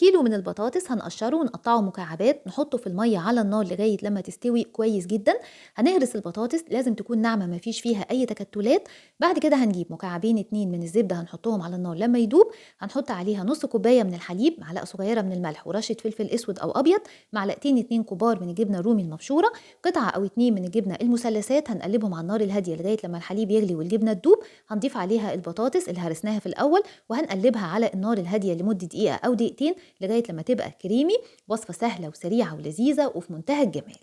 كيلو من البطاطس هنقشره ونقطعه مكعبات، نحطه في المية على النار لغاية لما تستوي كويس جدا. هنهرس البطاطس، لازم تكون ناعمة مفيش فيها أي تكتلات. بعد كده هنجيب مكعبين 2 من الزبدة هنحطهم على النار لما يدوب. هنحط عليها نص كوباية من الحليب، معلقة صغيرة من الملح ورشة فلفل أسود أو أبيض، معلقتين 2 كبار من الجبنة الرومي المبشورة، قطعة أو 2 من الجبنة المثلثات. هنقلبهم على النار الهادية لغاية لما الحليب يغلي والجبنة تدوب. هنضيف عليها البطاطس اللي هرسناها في الأول، وهنقلبها على النار الهادية لمدة دقيقة أو دقيقتين لغاية لما تبقى كريمي. وصفة سهلة وسريعة ولذيذة وفي منتهى الجمال.